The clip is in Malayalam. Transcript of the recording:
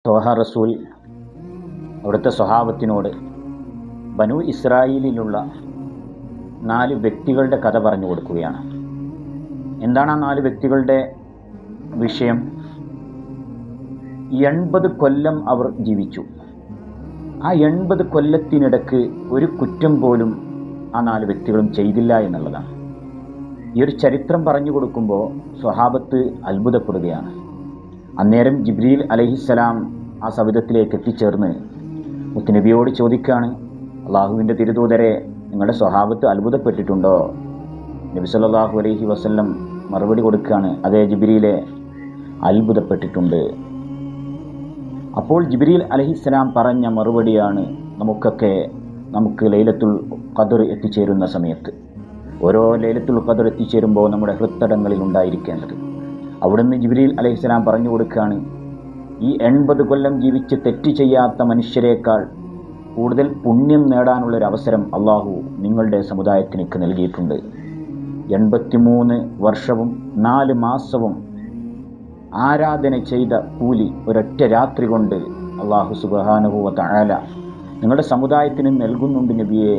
ത്വാഹ റസൂൽ അവിടുത്തെ സ്വഹാബത്തിനോട് ബനു ഇസ്രായേലിലുള്ള 4 വ്യക്തികളുടെ കഥ പറഞ്ഞു കൊടുക്കുകയാണ്. എന്താണ് ആ 4 വ്യക്തികളുടെ വിഷയം? 80 കൊല്ലം അവർ ജീവിച്ചു. ആ 80 കൊല്ലത്തിനിടക്ക് ഒരു കുറ്റം പോലും ആ 4 വ്യക്തികളും ചെയ്തില്ല എന്നുള്ളതാണ്. ഈ ഒരു ചരിത്രം പറഞ്ഞു കൊടുക്കുമ്പോൾ സ്വഹാബത്ത് അത്ഭുതപ്പെടുകയാണ്. അന്നേരം ജിബ്രീൽ അലൈഹിസ്സലാം ആ സവിധത്തിലേക്ക് എത്തിച്ചേർന്ന് മുത്തുനബിയോട് ചോദിക്കുകയാണ്, അള്ളാഹുവിൻ്റെ തിരുദൂതരെ, നിങ്ങളുടെ സ്വഹാബത്ത് അത്ഭുതപ്പെട്ടിട്ടുണ്ടോ? നബി സല്ലല്ലാഹു അലൈഹി വസല്ലം മറുപടി കൊടുക്കുകയാണ്, അതേ ജിബ്രീലെ, അത്ഭുതപ്പെട്ടിട്ടുണ്ട്. അപ്പോൾ ജിബ്രീൽ അലൈഹിസ്സലാം പറഞ്ഞ മറുപടിയാണ് നമുക്ക് ലൈലത്തുൽ ഖദർ എത്തിച്ചേരുന്ന സമയത്ത്, ഓരോ ലൈലത്തുൽ ഖദർ എത്തിച്ചേരുമ്പോൾ നമ്മുടെ ഹൃത്തടങ്ങളിൽ ഉണ്ടായിരിക്കേണ്ടത്. അവിടുന്ന് ജിബ്രീൽ അലൈഹിസ്സലാം പറഞ്ഞു കൊടുക്കുകയാണ്, ഈ 80 കൊല്ലം ജീവിച്ച് തെറ്റ് ചെയ്യാത്ത മനുഷ്യരെക്കാൾ കൂടുതൽ പുണ്യം നേടാനുള്ളൊരവസരം അള്ളാഹു നിങ്ങളുടെ സമുദായത്തിനേക്ക് നൽകിയിട്ടുണ്ട്. 83 വർഷവും 4 മാസവും ആരാധന ചെയ്ത കൂലി ഒരൊറ്റ രാത്രി കൊണ്ട് അള്ളാഹു സുബ്ഹാനഹു വ തആല നിങ്ങളുടെ സമുദായത്തിന് നൽകുന്നുണ്ട് നബിയെ